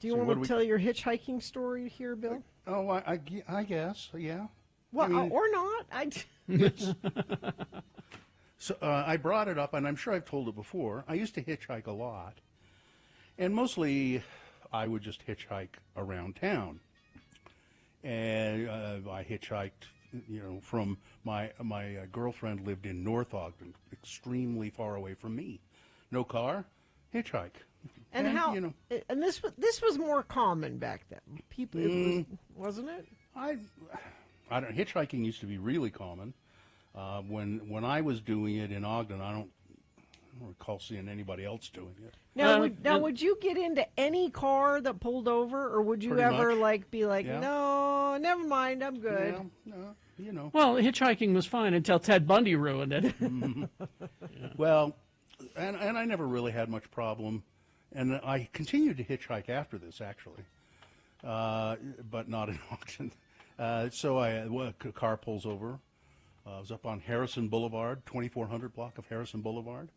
Do you want to tell your hitchhiking story here, Bill? Oh, I guess, yeah. Well, I mean, or not. So I brought it up, and I'm sure I've told it before. I used to hitchhike a lot, and mostly I would just hitchhike around town. And I hitchhiked, from my girlfriend lived in North Ogden, extremely far away from me. No car, hitchhike. And how? And this was more common back then. People, wasn't it? I don't. Hitchhiking used to be really common. When I was doing it in Ogden, I don't recall seeing anybody else doing it. Now, would you get into any car that pulled over, or would you ever be like, yeah. No, never mind, I'm good? Yeah, no, Well, hitchhiking was fine until Ted Bundy ruined it. Yeah. Well, and I never really had much problem, and I continued to hitchhike after this, actually, but not in Ogden. So a car pulls over. I was up on Harrison Boulevard, 2400 block of Harrison Boulevard.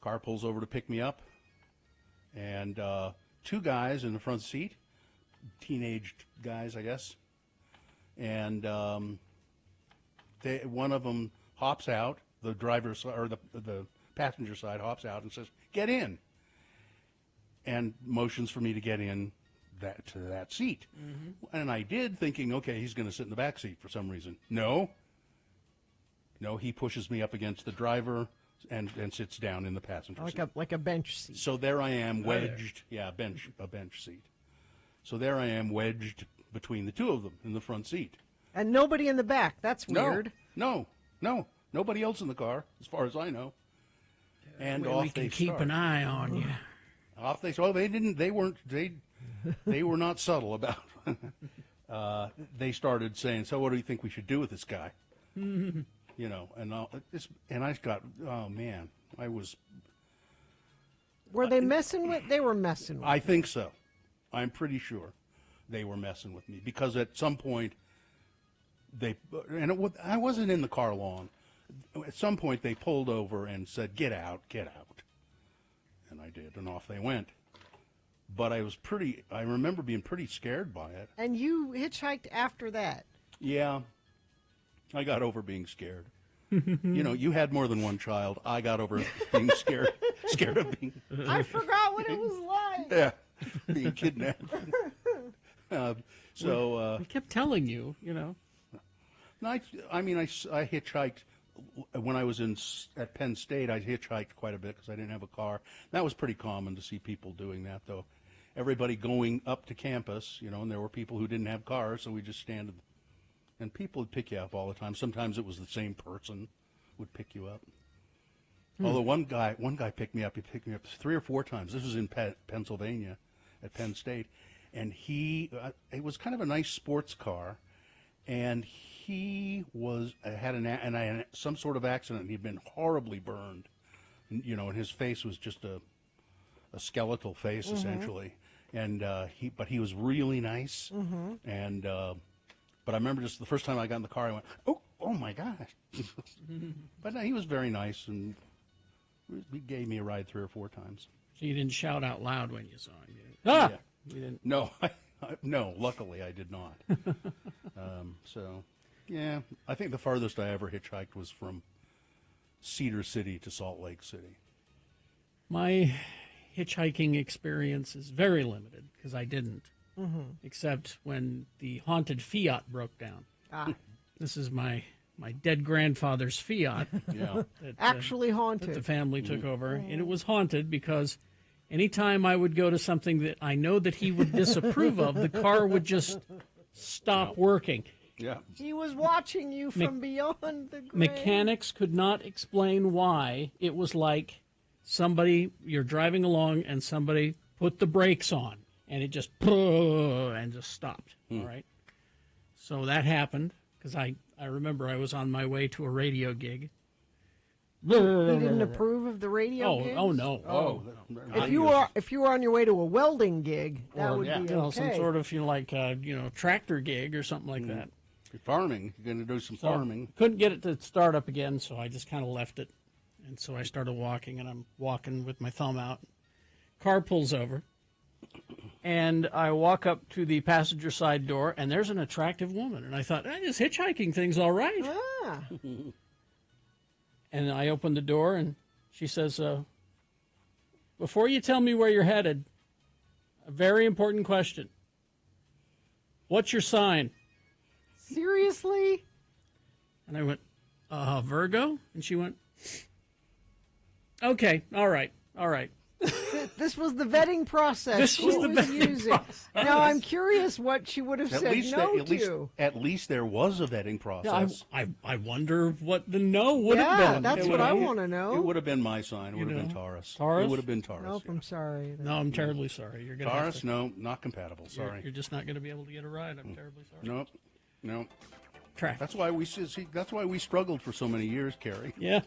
Car pulls over to pick me up, and two guys in the front seat, teenage guys, I guess. And one of them hops out, the driver's or the passenger side hops out and says, "Get in," and motions for me to get in to that seat. Mm-hmm. And I did, thinking, okay, he's going to sit in the back seat for some reason. No, he pushes me up against the driver and sits down in the passenger seat. Like a bench seat. So there I am wedged. Yeah, a bench seat. So there I am wedged between the two of them in the front seat. And nobody in the back. That's weird. No. Nobody else in the car, as far as I know. And well, off we can they keep start. an eye on you. Off they. Oh, they didn't. They weren't. They were not subtle about. They started saying, "So, what do you think we should do with this guy?" And I got. Oh man, I was. Were they messing with? They were messing with. I think so. I'm pretty sure they were messing with me because at some point I wasn't in the car long. At some point they pulled over and said, "Get out, get out," and I did, and off they went. But I remember being pretty scared by it. And you hitchhiked after that? Yeah, I got over being scared. You had more than one child. I got over being scared of being. I forgot what it was like. Yeah, being kidnapped. I kept telling you, I hitchhiked when I was at Penn State. I hitchhiked quite a bit because I didn't have a car. That was pretty common to see people doing that, though. Everybody going up to campus, and there were people who didn't have cars, so we just stand, and people would pick you up all the time. Sometimes it was the same person would pick you up. Although one guy picked me up. He picked me up 3 or 4 times. This was in Pennsylvania, at Penn State, and it was kind of a nice sports car, and he had some sort of accident. He'd been horribly burned, and his face was just a skeletal face, essentially. And he was really nice. Mm-hmm. And but I remember just the first time I got in the car, I went, oh my gosh. But no, he was very nice, and he gave me a ride 3 or 4 times. So you didn't shout out loud when you saw him? Ah! Yeah. You didn't. No, no. Luckily, I did not. So, yeah, I think the farthest I ever hitchhiked was from Cedar City to Salt Lake City. My hitchhiking experience is very limited because I didn't, except when the haunted Fiat broke down. This is my dead grandfather's Fiat. Yeah. That, Actually haunted. That the family took over, and it was haunted because anytime I would go to something that I know that he would disapprove of, the car would just stop working. Yeah. He was watching you from beyond the grave. Mechanics could not explain why. It was like you're driving along and somebody put the brakes on and it just stopped. All right. So that happened because I remember I was on my way to a radio gig. He didn't approve of the radio gigs? Oh no. Oh. If you were on your way to a welding gig, that would be okay. Some sort of tractor gig or something like that. Farming. You're going to do some farming. Couldn't get it to start up again, so I just kind of left it. And so I started walking, and I'm walking with my thumb out. Car pulls over. And I walk up to the passenger side door, and there's an attractive woman. And I thought, this hitchhiking thing's all right. Ah. And I opened the door, and she says, before you tell me where you're headed, a very important question. What's your sign? Seriously? And I went, Virgo? And she went, okay, all right. This was the vetting process. This was the vetting process. Now I'm curious what she would have said no to. At least there was a vetting process. I wonder what the no would have Yeah, been. that's what I want to know. It would have been my sign. It would have been Taurus. Taurus? It would have been Taurus. Nope, yeah. I'm sorry. No, I'm terribly sorry. You're gonna Taurus, have to, no, not compatible. Sorry. You're just not going to be able to get a ride. I'm terribly sorry. No. Traffic. That's why we struggled for so many years, Carrie. Yeah.